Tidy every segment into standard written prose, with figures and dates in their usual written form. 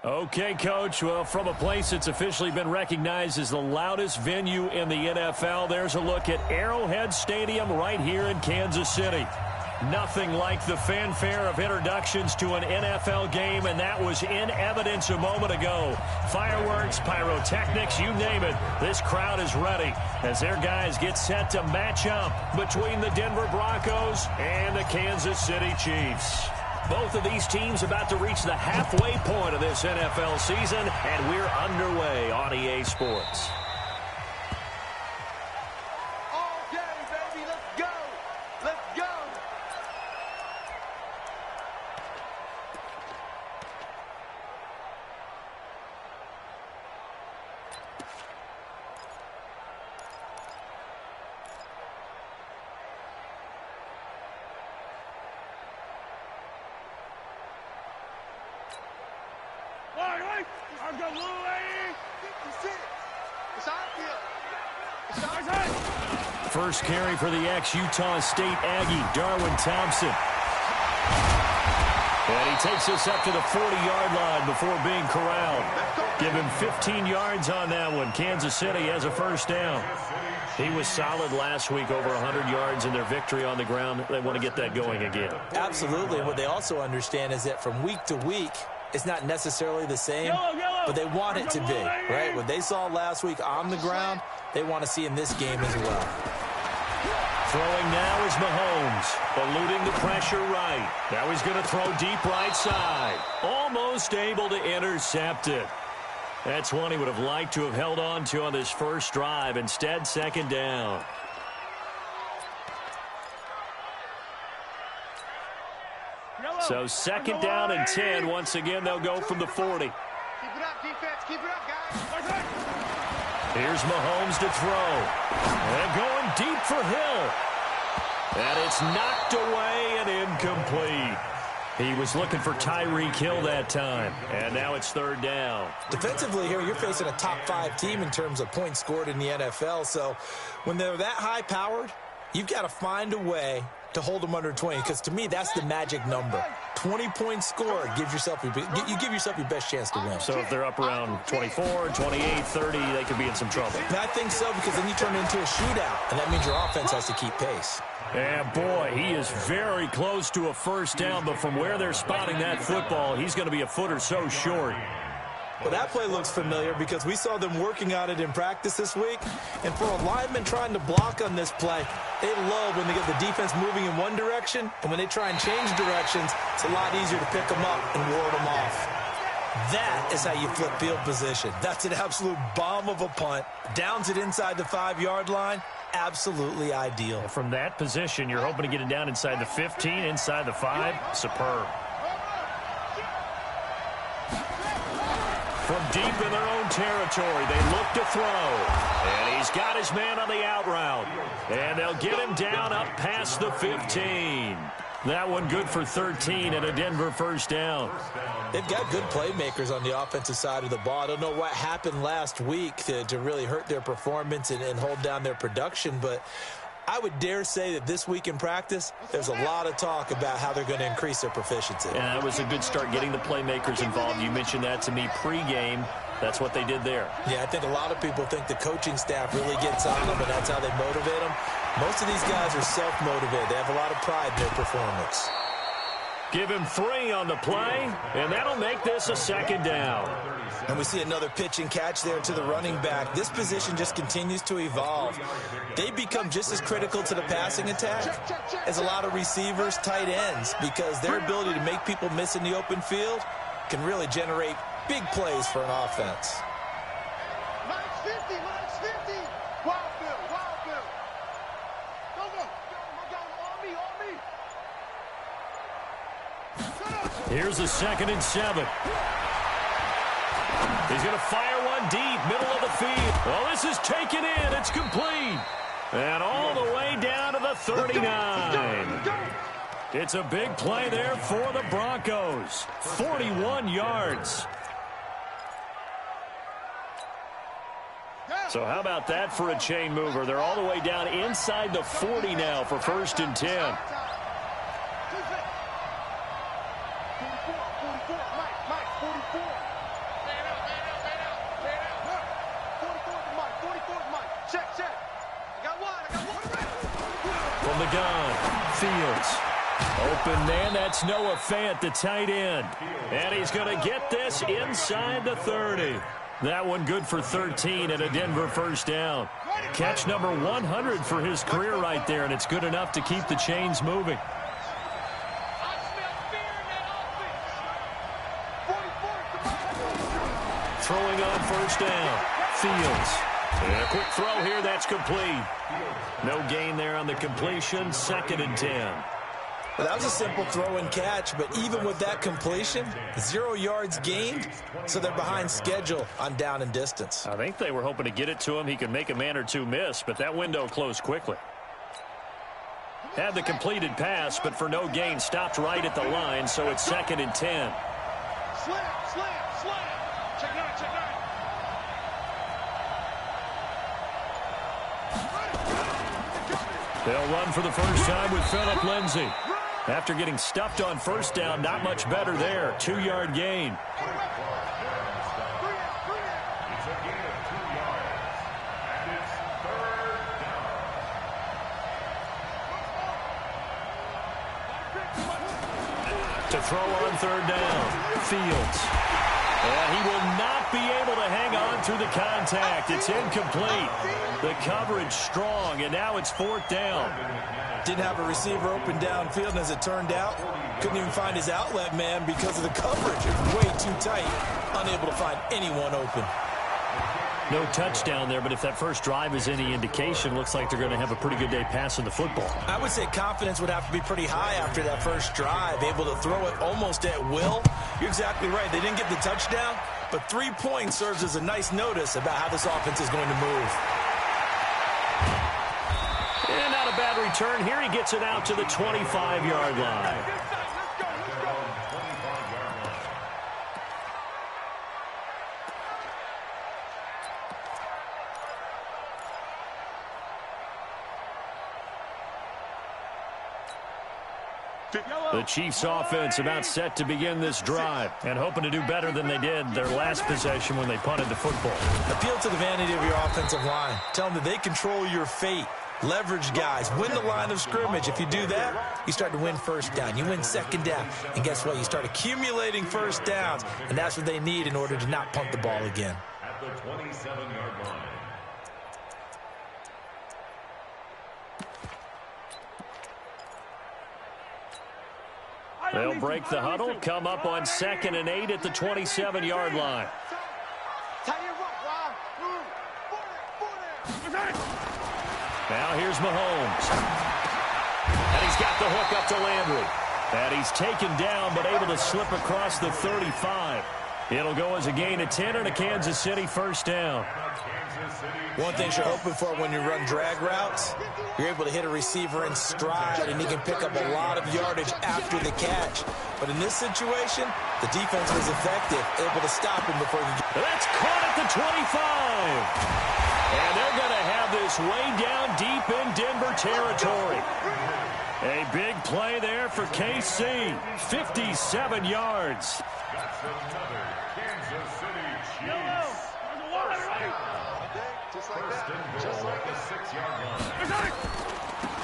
Okay, Coach. Well, from a place that's officially been recognized as the loudest venue in the NFL, there's a look at Arrowhead Stadium right here in Kansas City. Nothing like the fanfare of introductions to an NFL game, and that was in evidence a moment ago. Fireworks, pyrotechnics, you name it. This crowd is ready as their guys get set to match up between the Denver Broncos and the Kansas City Chiefs. Both of these teams about to reach the halfway point of this NFL season, and we're underway on EA Sports. First carry for the ex-Utah State Aggie, Darwin Thompson. And he takes us up to the 40-yard line before being corralled. Give him 15 yards on that one. Kansas City has a first down. He was solid last week, over 100 yards in their victory on the ground. They want to get that going again. Absolutely. What they also understand is that from week to week, it's not necessarily the same, but they want it to be, right? What they saw last week on the ground, they want to see in this game as well. Throwing now is Mahomes, eluding the pressure right. Now he's going to throw deep right side. Almost able to intercept it. That's one he would have liked to have held on to on this first drive. Instead, second down. So second down and 10. Once again, they'll go from the 40. Keep it up, defense. Keep it up, guys. Here's Mahomes to throw. And going deep for Hill. And it's knocked away and incomplete. He was looking for Tyreek Hill that time. And now it's third down. Defensively here, you're facing a top-5 team in terms of points scored in the NFL. So when they're that high-powered, you've got to find a way to hold them under 20, because to me, that's the magic number. 20 points scored, you give yourself your best chance to win. So if they're up around 24, 28, 30, they could be in some trouble. And I think so, because then you turn it into a shootout, and that means your offense has to keep pace. And boy, he is very close to a first down, but from where they're spotting that football, he's going to be a foot or so short. Well, that play looks familiar because we saw them working on it in practice this week. And for a lineman trying to block on this play, they love when they get the defense moving in one direction. And when they try and change directions, it's a lot easier to pick them up and ward them off. That is how you flip field position. That's an absolute bomb of a punt. Downs it inside the 5-yard line. Absolutely ideal. From that position, you're hoping to get it down inside the 15, inside the 5. Superb. From deep in their own territory, they look to throw. And he's got his man on the out route. And they'll get him down up past the 15. That one good for 13 and a Denver first down. They've got good playmakers on the offensive side of the ball. I don't know what happened last week to really hurt their performance and hold down their production, but I would dare say that this week in practice, there's a lot of talk about how they're going to increase their proficiency. Yeah, it was a good start getting the playmakers involved. You mentioned that to me pregame. That's what they did there. Yeah, I think a lot of people think the coaching staff really gets on them, and that's how they motivate them. Most of these guys are self-motivated. They have a lot of pride in their performance. Give him 3 on the play, and that'll make this a second down. And we see another pitch and catch there to the running back. This position just continues to evolve. They become just as critical to the passing attack as a lot of receivers, tight ends, because their ability to make people miss in the open field can really generate big plays for an offense. Minus 50, minus 50. Wild Bill, Wild Bill. On me. Here's a 2nd and 7. He's going to fire one deep, middle of the field. Well, this is taken in. It's complete. And all the way down to the 39. It's a big play there for the Broncos. 41 yards. So how about that for a chain mover? They're all the way down inside the 40 now for 1st and 10. Check, check. I got one. From the gun, Fields. Open man, that's Noah Fant, the tight end. And he's going to get this inside the 30. That one good for 13 and a Denver first down. Catch number 100 for his career right there, and it's good enough to keep the chains moving. Throwing on first down, Fields. And a quick throw here, that's complete. No gain there on the completion, 2nd and 10. Well, that was a simple throw and catch, but even with that completion, 0 yards gained, so they're behind schedule on down and distance. I think they were hoping to get it to him. He could make a man or two miss, but that window closed quickly. Had the completed pass, but for no gain, stopped right at the line, so it's 2nd and 10. Slam. Check nine. They'll run for the first time with Phillip Lindsay. After getting stuffed on first down, not much better there. 2-yard gain. To throw on 3rd down, Fields. And he will not be able to hang on through the contact. It's incomplete. The coverage strong, and now it's 4th down. Didn't have a receiver open downfield, and as it turned out, couldn't even find his outlet man because of the coverage. It was way too tight, unable to find anyone open. No touchdown there, but if that first drive is any indication, looks like they're going to have a pretty good day passing the football. I would say confidence would have to be pretty high after that first drive, able to throw it almost at will. You're exactly right. They didn't get the touchdown, but 3 points serves as a nice notice about how this offense is going to move. And not a bad return here. He gets it out to the 25-yard line. The Chiefs offense about set to begin this drive and hoping to do better than they did their last possession when they punted the football. Appeal to the vanity of your offensive line. Tell them that they control your fate. Leverage guys. Win the line of scrimmage. If you do that, you start to win first down. You win 2nd down. And guess what? You start accumulating first downs. And that's what they need in order to not punt the ball again. At the 27-yard line. They'll break the huddle, come up on 2nd and 8 at the 27-yard line. Now here's Mahomes. And he's got the hook up to Landry. And he's taken down but able to slip across the 35. It'll go as a gain of 10 and a Kansas City first down. One thing you're hoping for when you run drag routes, you're able to hit a receiver in stride, and he can pick up a lot of yardage after the catch. But in this situation, the defense was effective, able to stop him before he... That's caught at the 25. And they're going to have this way down deep in Denver territory. A big play there for KC. 57 yards. That's another Kansas City Chiefs. Just like the 6-yard line.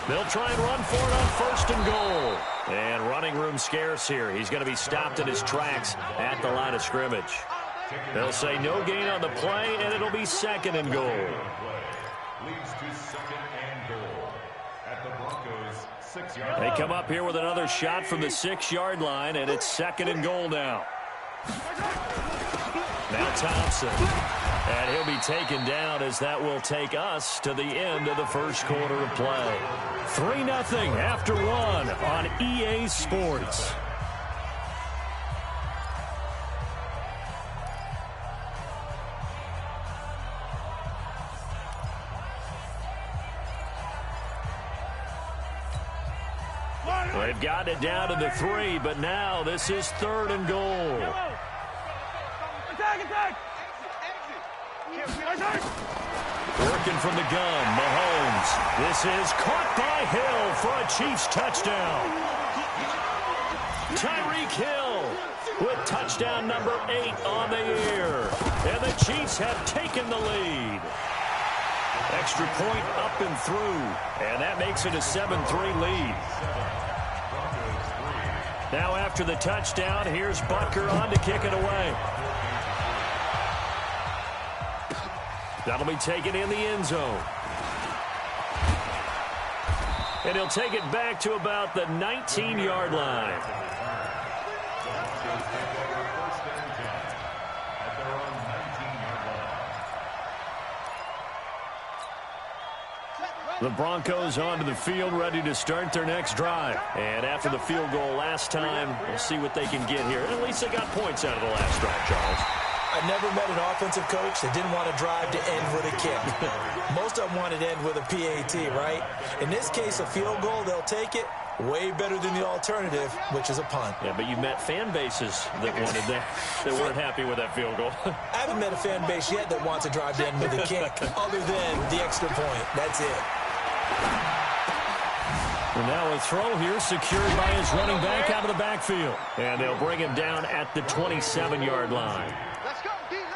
They'll try and run for it on 1st and goal. And running room scarce here. He's going to be stopped in his tracks at the line of scrimmage. They'll say no gain on the play, and it'll be 2nd and goal. Leads to 2nd and goal at the Broncos 6-yard line. They come up here with another shot from the 6-yard line, and it's 2nd and goal now. Now Thompson. And he'll be taken down as that will take us to the end of the first quarter of play. 3-0 after 1 on EA Sports. They've got it down to the 3, but now this is 3rd and goal. Working from the gun, Mahomes. This is caught by Hill for a Chiefs touchdown. Tyreek Hill with touchdown number 8 on the year. And the Chiefs have taken the lead. Extra point up and through. And that makes it a 7-3 lead. Now after the touchdown, here's Butker on to kick it away. That'll be taken in the end zone. And he'll take it back to about the 19-yard line. The Broncos onto the field, ready to start their next drive. And after the field goal last time, we'll see what they can get here. At least they got points out of the last drive, Charles. I never met an offensive coach that didn't want to drive to end with a kick. Most of them wanted to end with a PAT, right? In this case, a field goal, they'll take it. Way better than the alternative, which is a punt. Yeah, but you've met fan bases that wanted that, that weren't happy with that field goal. I haven't met a fan base yet that wants to drive to end with a kick, other than the extra point. That's it. And now a throw here secured by his running back out of the backfield. And they'll bring him down at the 27-yard line.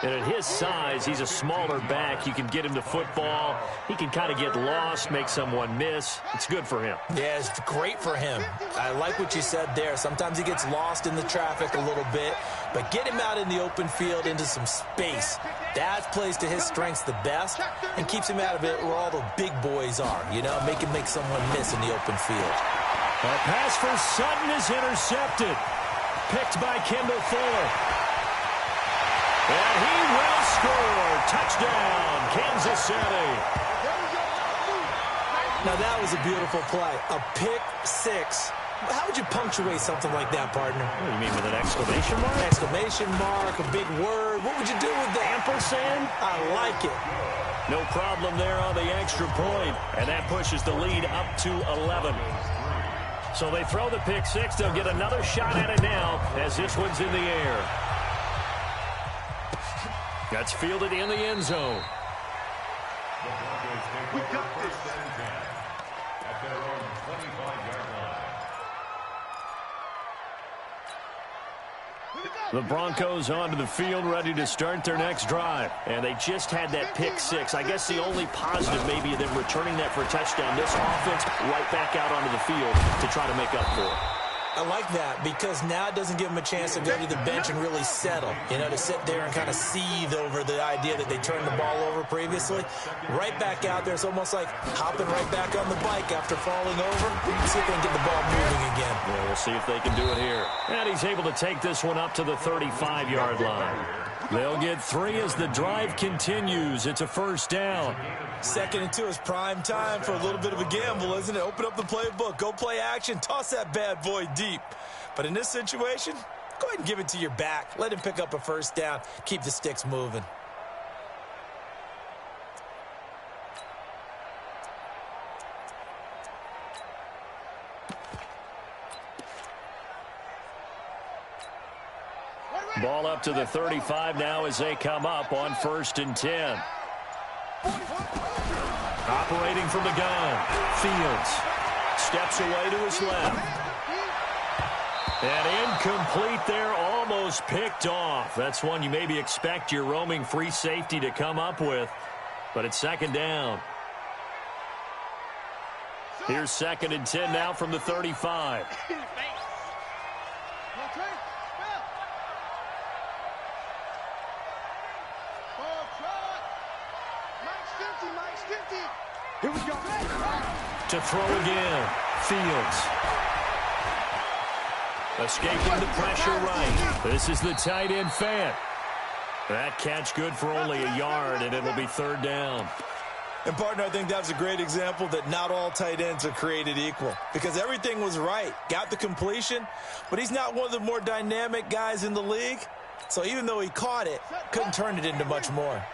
And at his size, he's a smaller back. You can get him to football. He can kind of get lost, make someone miss. It's good for him. Yeah, it's great for him. I like what you said there. Sometimes he gets lost in the traffic a little bit. But get him out in the open field into some space. That plays to his strengths the best and keeps him out of it where all the big boys are. You know, make him make someone miss in the open field. A pass for Sutton is intercepted. Picked by Kendall Fuller. And he will score. Touchdown, Kansas City. Now, that was a beautiful play. A pick six. How would you punctuate something like that, partner? What do you mean, with an exclamation mark? Exclamation mark, a big word. What would you do with that? Ampersand? I like it. No problem there on the extra point. And that pushes the lead up to 11. So they throw the pick six. They'll get another shot at it now as this one's in the air. That's fielded in the end zone. We got this. At their own 25-yard line. The Broncos onto the field, ready to start their next drive. And they just had that pick six. I guess the only positive maybe of them returning that for a touchdown. This offense right back out onto the field to try to make up for it. I like that because now it doesn't give them a chance to go to the bench and really settle, you know, to sit there and kind of seethe over the idea that they turned the ball over previously. Right back out there, it's almost like hopping right back on the bike after falling over. See if they can get the ball moving again. Yeah, we'll see if they can do it here. And he's able to take this one up to the 35-yard line. They'll get 3 as the drive continues. It's a first down. 2nd and 2 is prime time for a little bit of a gamble, isn't it? Open up the playbook, go play action, toss that bad boy deep. But in this situation, go ahead and give it to your back. Let him pick up a first down. Keep the sticks moving. Ball up to the 35 now as they come up on 1st and 10. Operating from the gun, Fields steps away to his left. And incomplete there, almost picked off. That's one you maybe expect your roaming free safety to come up with, but it's 2nd down. Here's 2nd and 10 now from the 35. Here we go. To throw again, Fields. Escaping the pressure right. This is the tight end Fant. That catch good for only a yard, and it'll be 3rd down. And, partner, I think that was a great example that not all tight ends are created equal because everything was right. Got the completion, but he's not one of the more dynamic guys in the league. So even though he caught it, couldn't turn it into much more.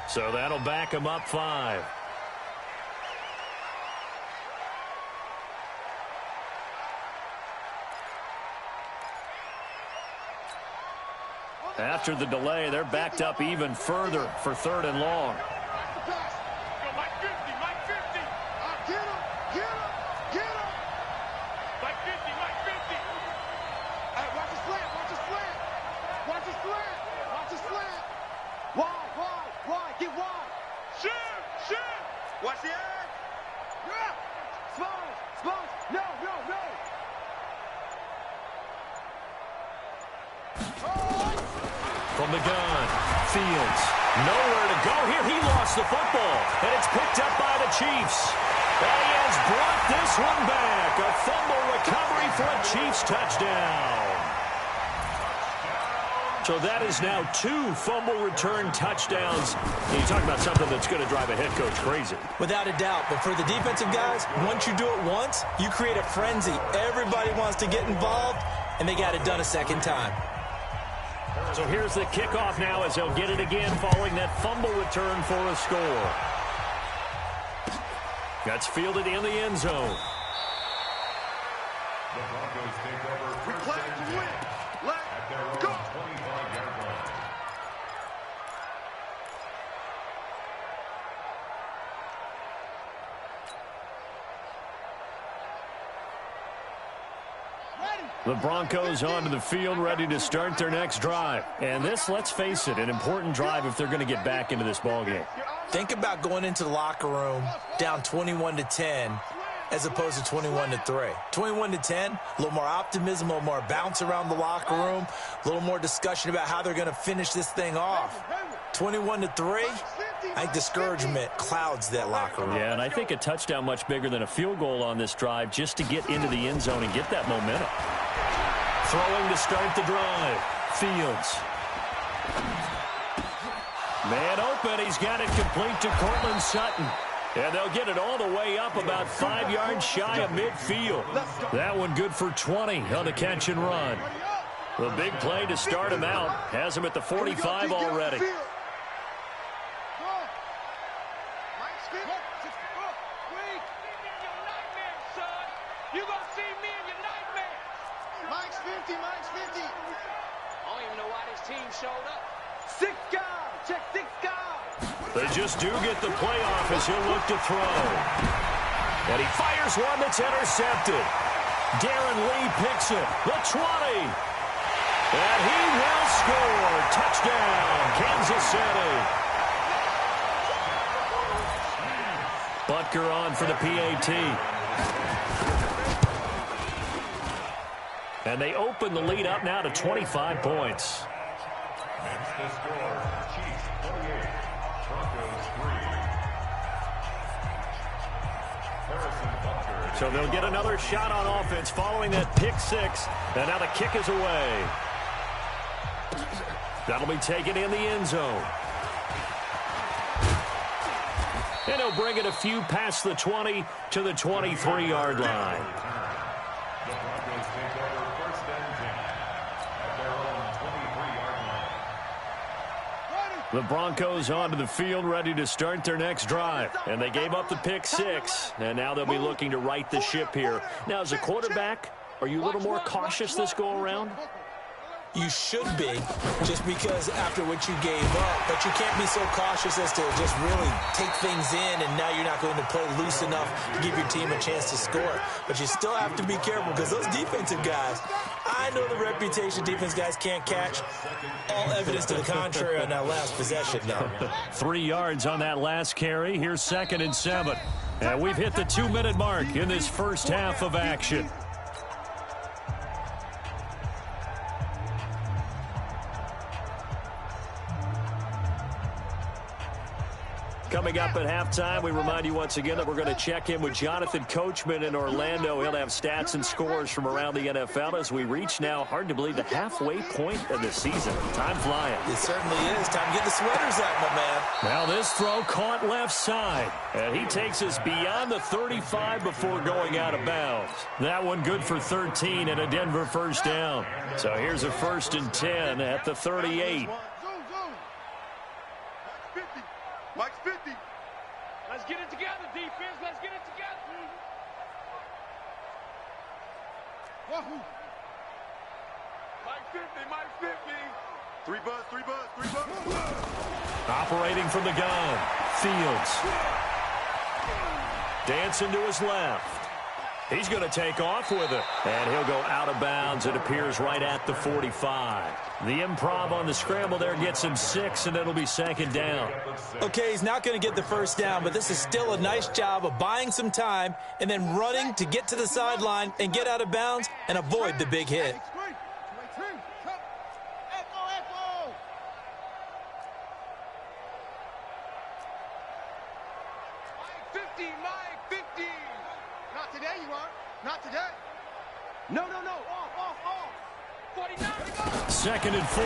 So that'll back him up 5. After the delay, they're backed up even further for 3rd and long. Watch the edge. Yeah. Smalls. No. From the gun, Fields. Nowhere to go here. He lost the football, and it's picked up by the Chiefs. And he has brought this one back. A fumble recovery for a Chiefs touchdown. So that is now 2 fumble return touchdowns. And you talk about something that's going to drive a head coach crazy. Without a doubt. But for the defensive guys, once you do it once, you create a frenzy. Everybody wants to get involved, and they got it done a second time. So here's the kickoff now as they'll get it again following that fumble return for a score. That's fielded in the end zone. The Broncos take over first and 10 at their own 25-yard line. The Broncos onto the field, ready to start their next drive. And this, let's face it, an important drive if they're going to get back into this ballgame. Think about going into the locker room down 21-10 as opposed to 21-3. 21-10, a little more optimism, a little more bounce around the locker room, a little more discussion about how they're going to finish this thing off. 21-3, I think discouragement clouds that locker room. Yeah, and I think a touchdown much bigger than a field goal on this drive just to get into the end zone and get that momentum. Throwing to start the drive. Fields. Man open. He's got it complete to Cortland Sutton. And they'll get it all the way up about 5 yards shy of midfield. That one good for 20 on the catch and run. The big play to start him out has him at the 45 already. Mike's 50. I don't even know why this team showed up. 6 guys. Check 6 guys. They just do get the play off as he'll look to throw. And he fires one that's intercepted. Darren Lee picks it. The 20. And he will score. Touchdown, Kansas City. Butker on for the PAT. And they open the lead up now to 25 points. That's the score. Chiefs 28, Broncos 3. So they'll get another shot on offense following that pick six. And now the kick is away. That'll be taken in the end zone. And he'll bring it a few past the 20 to the 23-yard line. The Broncos take over first and 10 at their own 23-yard line. The Broncos onto the field, ready to start their next drive. And they gave up the pick six, and now they'll be looking to right the ship here. Now, as a quarterback, are you a little more cautious this go-around? You should be, just because after what you gave up. But you can't be so cautious as to just really take things in, and now you're not going to play loose enough to give your team a chance to score. But you still have to be careful, because those defensive guys, I know the reputation defense guys can't catch. All evidence to the contrary on that last possession, though. 3 yards on that last carry. Here's 2nd and 7. And we've hit the 2-minute mark in this first half of action. Coming up at halftime, we remind you once again that we're going to check in with Jonathan Coachman in Orlando. He'll have stats and scores from around the NFL as we reach now, hard to believe, the halfway point of the season. Time flying. It certainly is. Time to get the sweaters out, my man. Now this throw caught left side, and he takes us beyond the 35 before going out of bounds. That one good for 13 and a Denver first down. So here's a 1st and 10 at the 38. Mike's 50. Let's get it together, defense. Let's get it together. Wahoo. Mike's 50. Mike's 50. Three buzz. Operating from the gun, Fields. Dancing to his left. He's going to take off with it. And he'll go out of bounds. It appears right at the 45. The improv on the scramble there gets him 6, and it'll be second down. Okay, he's not going to get the first down, but this is still a nice job of buying some time and then running to get to the sideline and get out of bounds and avoid the big hit. Not today, you are. Not today. No. Off. 49 to go. Second and 4.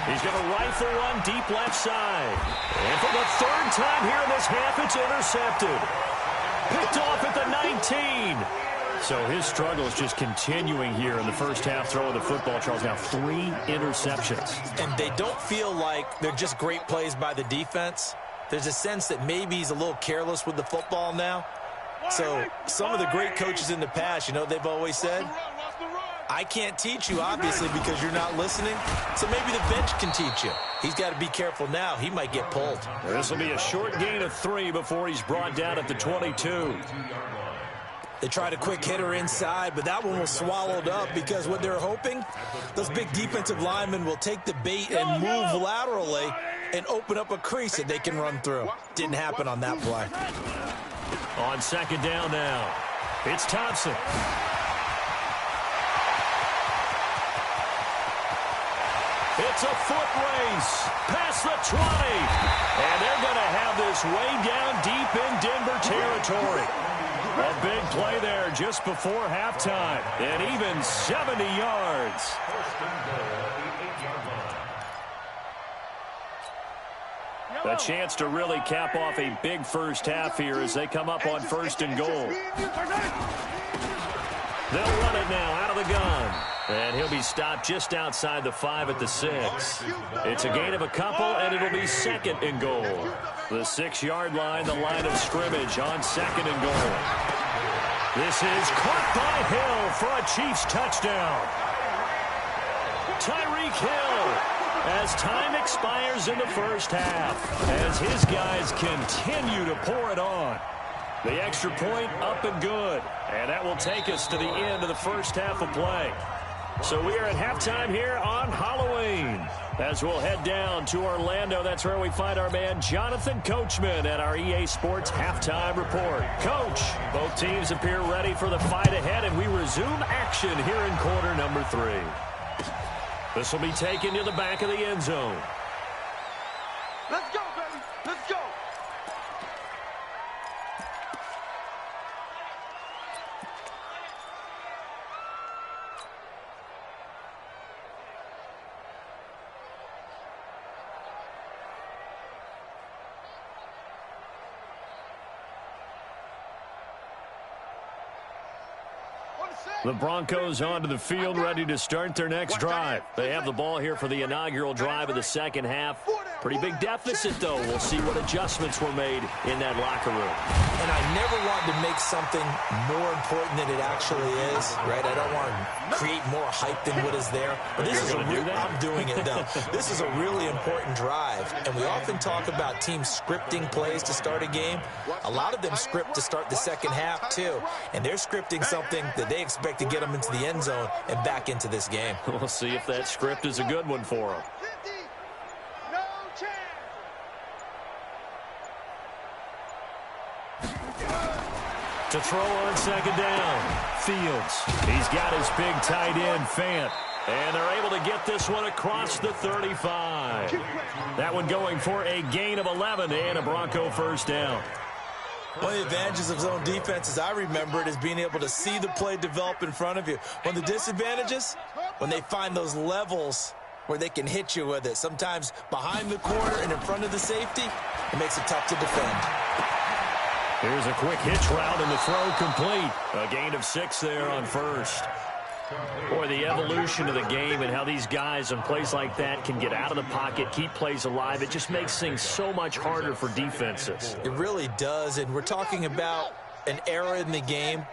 He's going to rifle one deep left side. And for the third time here in this half, it's intercepted. Picked off at the 19. So his struggle is just continuing here in the first half throwing the football. Charles, now 3 interceptions. And they don't feel like they're just great plays by the defense. There's a sense that maybe he's a little careless with the football now. So some of the great coaches in the past, you know, they've always said, I can't teach you, obviously, because you're not listening. So maybe the bench can teach you. He's got to be careful now. He might get pulled. This will be a short gain of 3 before he's brought down at the 22. They tried a quick hitter inside, but that one was swallowed up because what they're hoping, those big defensive linemen will take the bait and move laterally and open up a crease that they can run through. Didn't happen on that play. On second down now, it's Thompson. It's a foot race past the 20. And they're going to have this way down deep in Denver territory. A big play there just before halftime. And even 70 yards. A chance to really cap off a big first half here as they come up on first and goal. They'll run it now out of the gun. And he'll be stopped just outside the 5 at the 6. It's a gain of a couple, and it'll be second and goal. The 6-yard line, the line of scrimmage on second and goal. This is caught by Hill for a Chiefs touchdown. Tyreek Hill. As time expires in the first half, as his guys continue to pour it on. The extra point up and good, and that will take us to the end of the first half of play. So we are at halftime here on Halloween. As we'll head down to Orlando, that's where we find our man Jonathan Coachman at our EA Sports Halftime Report. Coach, both teams appear ready for the fight ahead, and we resume action here in quarter number 3. This will be taken to the back of the end zone. Let's go, baby. Let's go. The Broncos onto the field, ready to start their next drive. They have the ball here for the inaugural drive of the second half. Pretty big deficit, though. We'll see what adjustments were made in that locker room. And I never want to make something more important than it actually is, right? I don't want to create more hype than what is there. But this is a I'm doing it, though. This is a really important drive. And we often talk about teams scripting plays to start a game. A lot of them script to start the second half, too. And they're scripting something that they expect to get them into the end zone and back into this game. We'll see if that script is a good one for them. No chance. To throw on second down, Fields. He's got his big tight end, Fant. And they're able to get this one across the 35. That one going for a gain of 11 and a Bronco first down. One of the advantages of zone defense, as I remember it, is being able to see the play develop in front of you. One of the disadvantages, when they find those levels where they can hit you with it. Sometimes behind the corner and in front of the safety, it makes it tough to defend. Here's a quick hitch route and the throw complete. A gain of 6 there on first. Boy, the evolution of the game and how these guys in plays like that can get out of the pocket, keep plays alive, it just makes things so much harder for defenses. It really does, and we're talking about an era in the game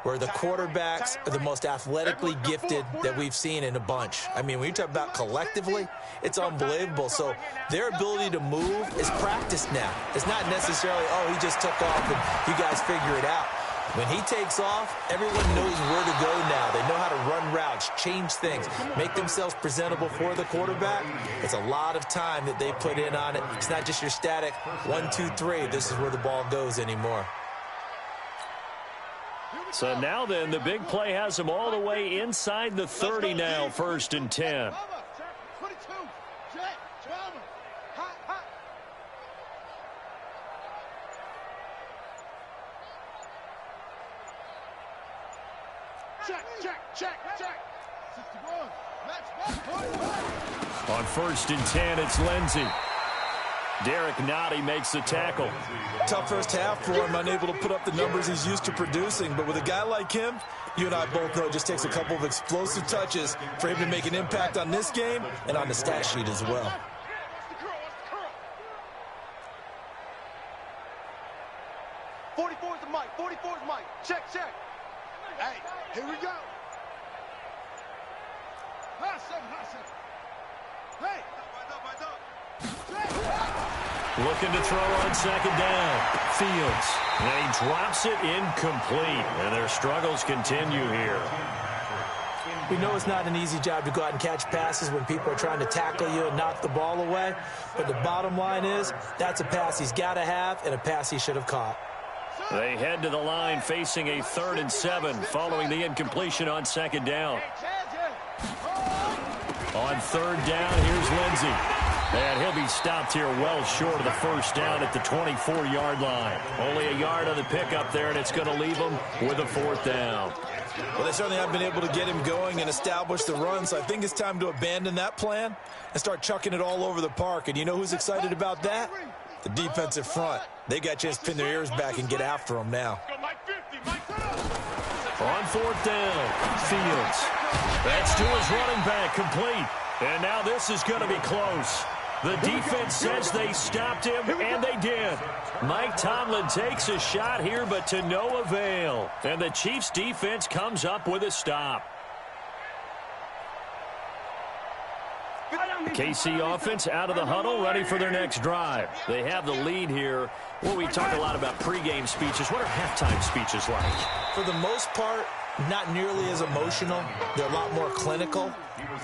where the quarterbacks are the most athletically gifted that we've seen in a bunch. I mean, when you talk about collectively, it's unbelievable. So their ability to move is practiced now. It's not necessarily, oh, he just took off and you guys figure it out. When he takes off, everyone knows where to go now. They know how to run routes, change things, make themselves presentable for the quarterback. It's a lot of time that they put in on it. It's not just your static 1, 2, 3. This is where the ball goes anymore. So now then, the big play has them all the way inside the 30 now, 1st and 10. Check. On 1st and 10, it's Lindsey. Derek Nottie makes the tackle. Tough first half for him, unable to put up the numbers he's used to producing. But with a guy like him, you and I both know it just takes a couple of explosive touches for him to make an impact on this game and on the stat sheet as well. .44 is the mic. 44 is the mic. Check. Hey, here we go. Hey. Looking to throw on 2nd down. Fields. And he drops it incomplete. And their struggles continue here. We know it's not an easy job to go out and catch passes when people are trying to tackle you and knock the ball away. But the bottom line is, that's a pass he's got to have and a pass he should have caught. They head to the line facing a 3rd and 7 following the incompletion on 2nd down. On 3rd down, here's Lindsey. And he'll be stopped here well short of the 1st down at the 24-yard line. Only a yard on the pickup there, and it's going to leave him with a 4th down. Well, they certainly haven't been able to get him going and establish the run, so I think it's time to abandon that plan and start chucking it all over the park. And you know who's excited about that? The defensive front. They got a chance to pin their ears back and get after him now. On 4th down, Fields. That's to his running back, complete. And now this is going to be close. The defense says they stopped him, and they did. Mike Tomlin takes a shot here, but to no avail. And the Chiefs' defense comes up with a stop. KC offense out of the huddle, ready for their next drive. They have the lead here. Well, we talk a lot about pregame speeches. What are halftime speeches like? For the most part, not nearly as emotional. They're a lot more clinical.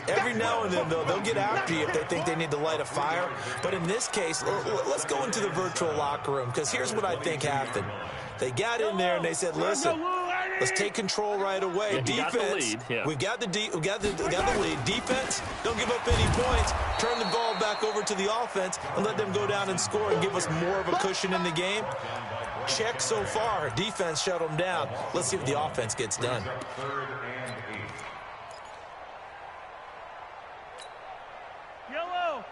Every now and then, though, they'll get after you if they think they need to light a fire. But in this case, let's go into the virtual locker room, because here's what I think happened. They got in there and they said, listen, let's take control right away. Yeah, defense, we got the lead. Defense, don't give up any points. Turn the ball back over to the offense and let them go down and score and give us more of a cushion in the game. Check so far. Defense shut them down. Let's see what the offense gets done. Yellow.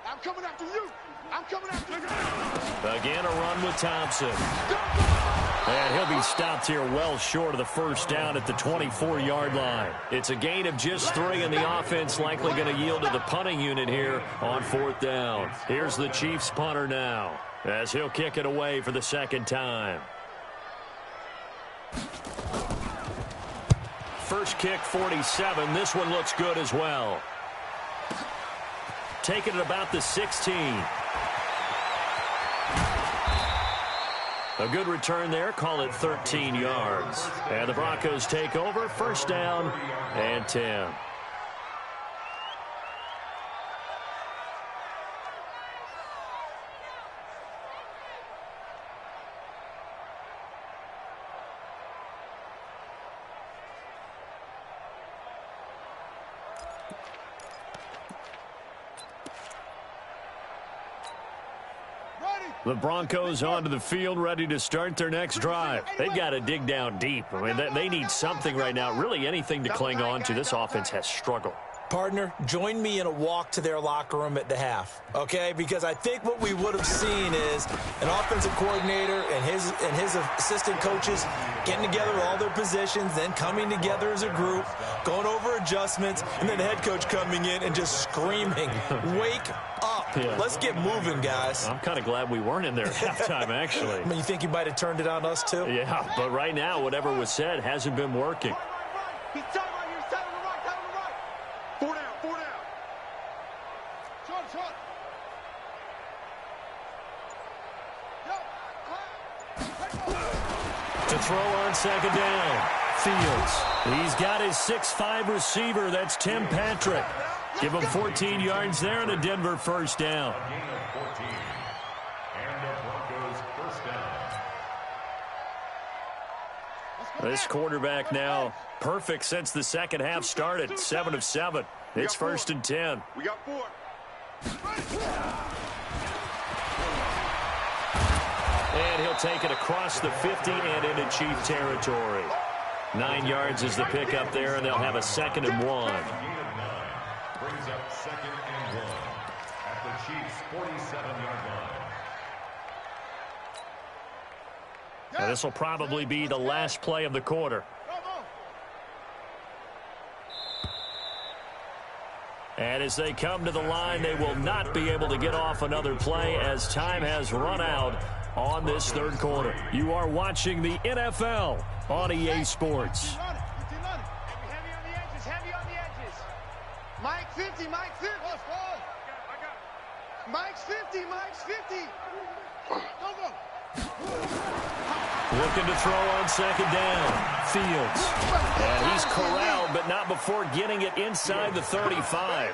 I'm coming after you. I'm coming after you. Again, a run with Thompson. And he'll be stopped here well short of the 1st down at the 24-yard line. It's a gain of just 3, and the offense likely going to yield to the punting unit here on 4th down. Here's the Chiefs punter now, as he'll kick it away for the 2nd time. First kick, 47. This one looks good as well. Taking it about the 16. A good return there. Call it 13 yards. And the Broncos take over. 1st down and 10. The Broncos onto the field, ready to start their next drive. They've got to dig down deep. I mean, they need something right now, really anything to cling on to. This offense has struggled. Partner, join me in a walk to their locker room at the half, okay? Because I think what we would have seen is an offensive coordinator and his assistant coaches getting together all their positions, then coming together as a group, going over adjustments, and then the head coach coming in and just screaming, wake up. Yeah. Let's get moving, guys. I'm kind of glad we weren't in there at halftime, actually. I mean, you think you might have turned it on us, too? Yeah, but right now, whatever was said hasn't been working. He's tight right here. Tight on the right. Tight on the right. 4 down. 4 down. Short. To throw on second down, Fields. He's got his 6'5" receiver. That's Tim Patrick. Give him 14 yards there and a Denver first down. A gain of 14. And the Broncos first down. This quarterback now perfect since the second half started. 7 of 7. It's 1st and 10. We got 4. And he'll take it across the 50 and into Chief territory. 9 yards is the pickup there, and they'll have a 2nd and 1. A gain of 9 brings up 2nd and 1 at the Chiefs' 47-yard line. Now, this will probably be the last play of the quarter. And as they come to the line, they will not be able to get off another play as time has run out on this third quarter. You are watching the NFL on EA Sports. Heavy on the edges. Heavy on the edges. Mike 50. Mike 50. Mike's 50. Mike's 50. Go. Looking to throw on second down. Fields. And he's corralled, but not before getting it inside the 35.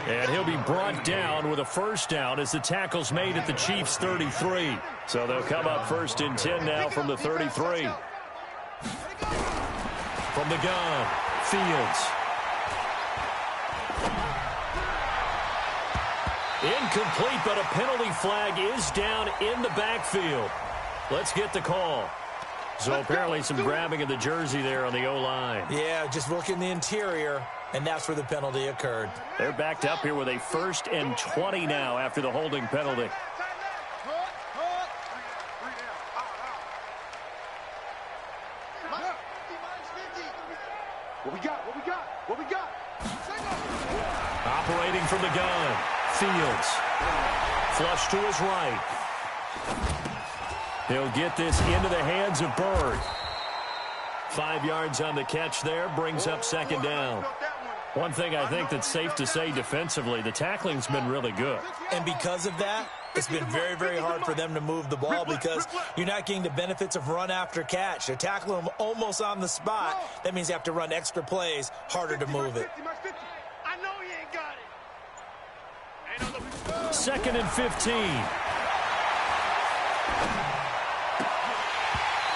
And he'll be brought down with a first down as the tackle's made at the Chiefs' 33. So they'll come up 1st and 10 now from the 33. From the gun, Fields. Incomplete, but a penalty flag is down in the backfield. Let's get the call. So apparently some grabbing of the jersey there on the O-line. Yeah, just look in the interior, and that's where the penalty occurred. They're backed up here with a 1st and 20 now after the holding penalty. What we got? Operating from the gun, Fields. Flush to his right. He'll get this into the hands of Bird. 5 yards on the catch there, brings up 2nd down. One thing I think that's safe to say defensively, the tackling's been really good. And because of that, it's been very, very hard for them to move the ball because you're not getting the benefits of run after catch. They're tackling them almost on the spot. That means you have to run extra plays, harder to move it. I know he ain't got it. 2nd and 15.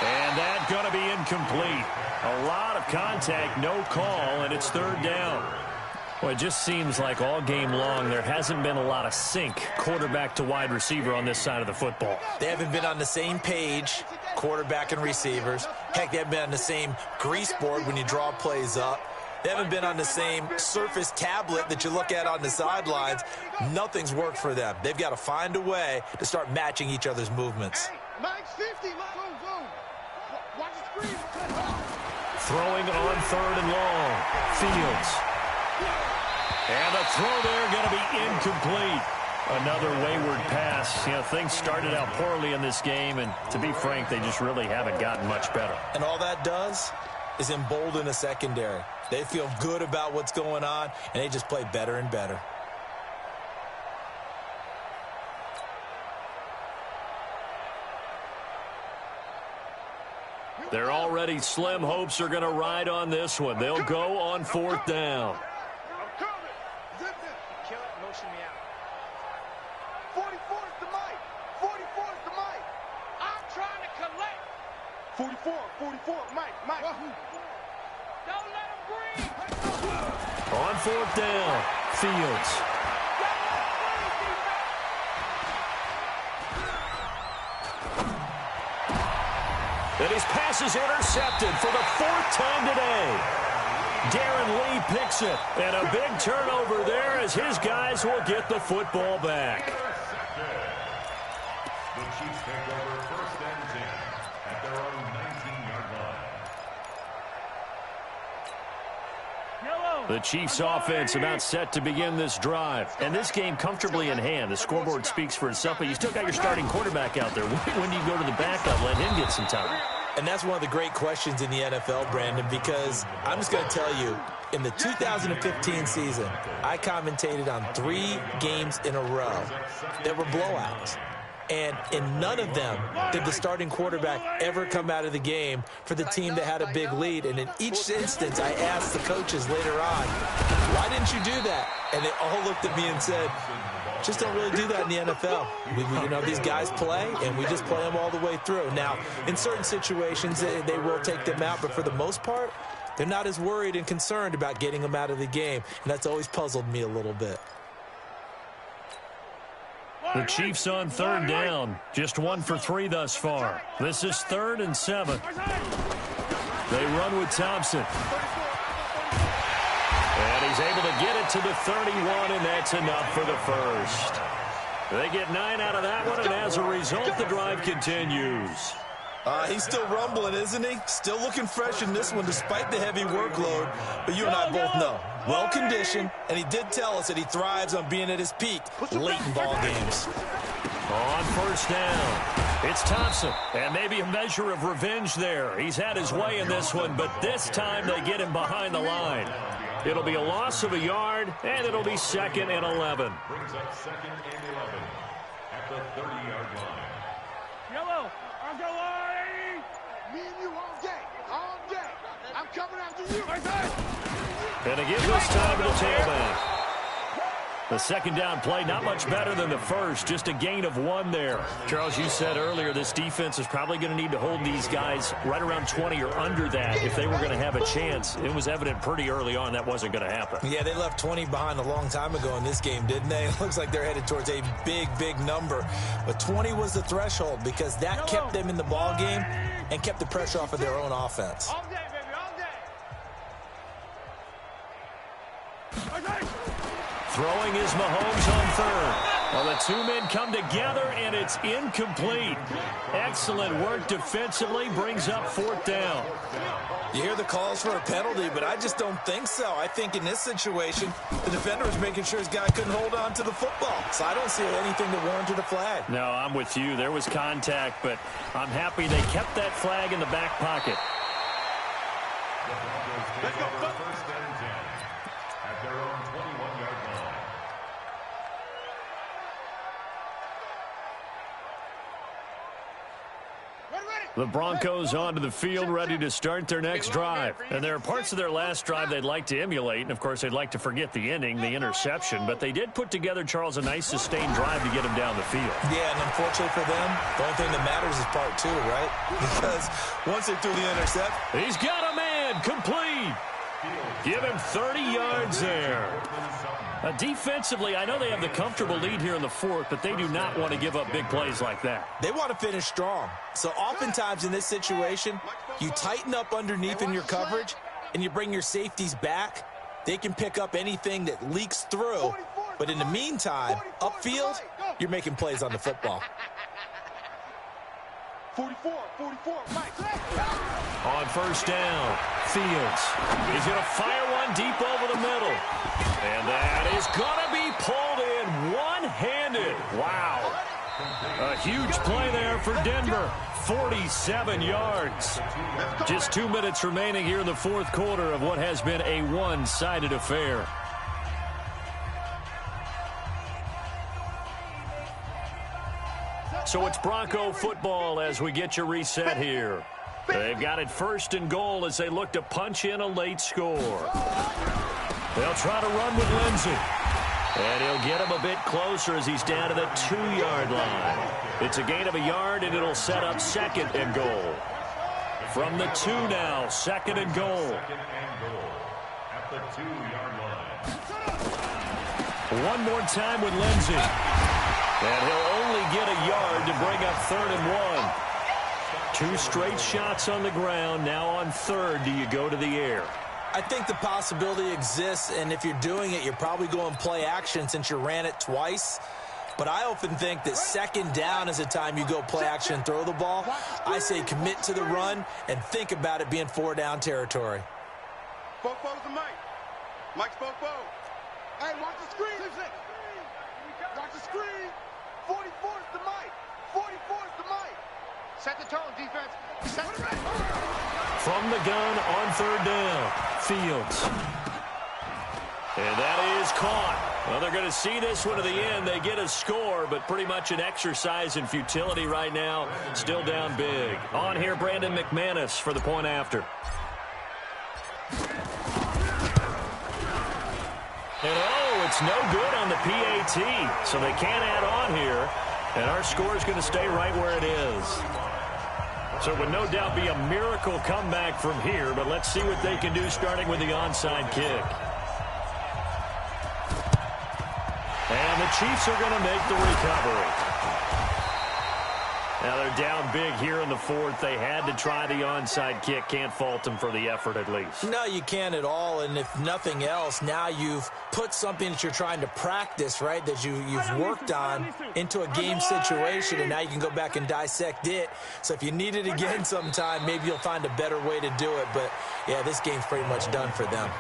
And that's going to be incomplete. A lot of contact, no call, and it's 3rd down. Well, it just seems like all game long there hasn't been a lot of sync quarterback to wide receiver on this side of the football. They haven't been on the same page, quarterback and receivers. Heck, they haven't been on the same grease board when you draw plays up. They haven't been on the same Surface tablet that you look at on the sidelines. Nothing's worked for them. They've got to find a way to start matching each other's movements. Mike's 50. Go. Watch the screen. Throwing on 3rd and long. Fields. And the throw there going to be incomplete. Another wayward pass. You know, things started out poorly in this game, and to be frank, they just really haven't gotten much better. And all that does is embolden a secondary. They feel good about what's going on, and they just play better and better. They're already slim hopes are going to ride on this one. They'll go on 4th down. Kill it, motion me out. 44 is the mic. 44 is the mic. I'm trying to collect. 44, Mike. Don't let him breathe. On 4th down, Fields. And his pass is intercepted for the 4th time today. Darren Lee picks it. And a big turnover there as his guys will get the football back. The Chiefs take over 1st and 10 at their own 19-yard line. The Chiefs offense about set to begin this drive. And this game comfortably in hand. The scoreboard speaks for itself, but you still got your starting quarterback out there. When do you go to the backup, let him get some time? And that's one of the great questions in the NFL, Brandon, because I'm just going to tell you, in the 2015 season, I commentated on 3 games in a row that were blowouts. And in none of them did the starting quarterback ever come out of the game for the team that had a big lead. And in each instance, I asked the coaches later on, why didn't you do that? And they all looked at me and said, just don't really do that in the NFL. You know, these guys play, and we just play them all the way through. Now, in certain situations, they will take them out, but for the most part, they're not as worried and concerned about getting them out of the game. And that's always puzzled me a little bit. The Chiefs on third down. Just 1 for 3 thus far. This is 3rd and 7. They run with Thompson. And he's able to get it to the 31, and that's enough for the first. They get 9 out of that one, and as a result, the drive continues. He's still rumbling, isn't he? Still looking fresh in this one despite the heavy workload. But you and I both know, well-conditioned, and he did tell us that he thrives on being at his peak late in ball games. On first down, it's Thompson, and maybe a measure of revenge there. He's had his way in this one, but this time they get him behind the line. It'll be a loss of a yard, and it'll be 2nd and 11. Brings up 2nd and 11 at the 30-yard line. Yellow, on the line. Me and you all day, all day. I'm coming after you. And again this time to the tailback. The second down play, not much better than the first, just a gain of 1 there. Charles, you said earlier this defense is probably going to need to hold these guys right around 20 or under that if they were going to have a chance. It was evident pretty early on that wasn't going to happen. Yeah, they left 20 behind a long time ago in this game, didn't they? It looks like they're headed towards a big, big number. But 20 was the threshold because that kept them in the ball game and kept the pressure off of their own offense. All day, baby, all day. Throwing is Mahomes on third. Well, the 2 men come together, and it's incomplete. Excellent work defensively, brings up 4th down. You hear the calls for a penalty, but I just don't think so. I think in this situation, the defender was making sure his guy couldn't hold on to the football. So I don't see anything that warranted a flag. No, I'm with you. There was contact, but I'm happy they kept that flag in the back pocket. Let's go. First and 10 at their own 21-yard line. The Broncos onto the field, ready to start their next drive. And there are parts of their last drive they'd like to emulate. And, of course, they'd like to forget the inning, the interception. But they did put together, Charles, a nice sustained drive to get him down the field. Yeah, and unfortunately for them, the only thing that matters is part 2, right? Because once they threw the intercept, he's got a man complete. Give him 30 yards there. Defensively, I know they have the comfortable lead here in the 4th, but they do not want to give up big plays like that. They want to finish strong. So oftentimes in this situation, you tighten up underneath in your coverage, and you bring your safeties back. They can pick up anything that leaks through. But in the meantime, upfield, you're making plays on the football. 44, Mike. On first down, Fields. He's going to fire one deep over the middle. And that is going to be pulled in one-handed. Wow. A huge play there for Denver. 47 yards. Just 2 minutes remaining here in the 4th quarter of what has been a one-sided affair. So it's Bronco football as we get you reset here. They've got it 1st and goal as they look to punch in a late score. They'll try to run with Lindsey. And he'll get him a bit closer as he's down to the 2-yard line. It's a gain of a yard, and it'll set up 2nd and goal. From the 2 now, 2nd and goal. 2nd and goal at the 2-yard line. One more time with Lindsey. And he'll only get a yard to bring up 3rd and 1. 2 straight shots on the ground. Now on 3rd, do you go to the air? I think the possibility exists, and if you're doing it, you're probably going play action since you ran it twice. But I often think that 2nd down is a time you go play action and throw the ball. I say commit to the run and think about it being 4-down territory. 4-4's the mic. Mike spoke. Hey, watch the screen. Watch the screen. 44 is the mic. 44 is the mic. Set the tone, defense. Set the ready. From the gun on third down, Fields. And that is caught. Well, they're going to see this one to the end. They get a score, but pretty much an exercise in futility right now. Still down big. On here, Brandon McManus for the point after. And oh, it's no good on the PAT, so they can't add on here. And our score is going to stay right where it is. So it would no doubt be a miracle comeback from here, but let's see what they can do starting with the onside kick. And the Chiefs are going to make the recovery. Now they're down big here in the fourth. They had to try the onside kick. Can't fault them for the effort at least. No, you can't at all. And if nothing else, now you've put something that you're trying to practice, right, that you've worked on into a game situation, and now you can go back and dissect it. So if you need it again sometime, maybe you'll find a better way to do it. But, yeah, this game's pretty much done for them.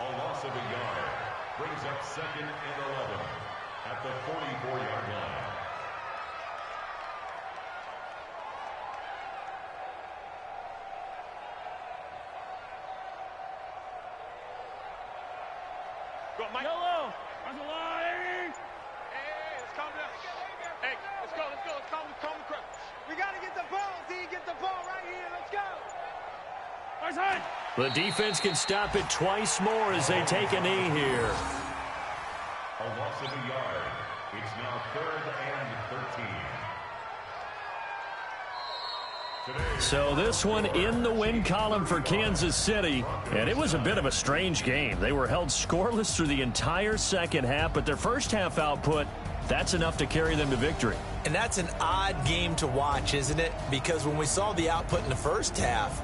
A loss of a yard brings up 2nd and 11 at the 44-yard line. Go, Mike. Yellow. That's a line. Hey, let's calm down. Hey, let's go. Let's calm the crowd. We got to get the ball, D. Get the ball right here. Let's go. Nice hit. The defense can stop it twice more as they take a knee here. A loss of a yard. It's now 3rd and 13. So this one in the win column for Kansas City, and it was a bit of a strange game. They were held scoreless through the entire second half, but their first half output, that's enough to carry them to victory. And that's an odd game to watch, isn't it? Because when we saw the output in the first half,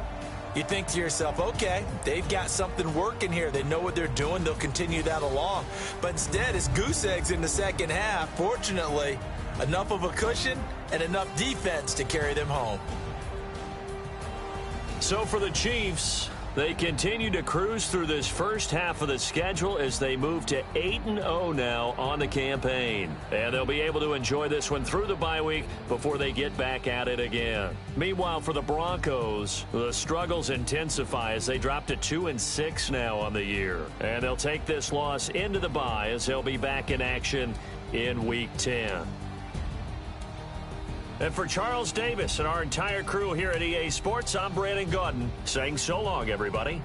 you think to yourself, okay, they've got something working here. They know what they're doing. They'll continue that along. But instead, it's goose eggs in the second half. Fortunately, enough of a cushion and enough defense to carry them home. So for the Chiefs, they continue to cruise through this first half of the schedule as they move to 8-0 now on the campaign. And they'll be able to enjoy this one through the bye week before they get back at it again. Meanwhile, for the Broncos, the struggles intensify as they drop to 2-6 now on the year. And they'll take this loss into the bye as they'll be back in action in Week 10. And for Charles Davis and our entire crew here at EA Sports, I'm Brandon Gaudin saying so long, everybody.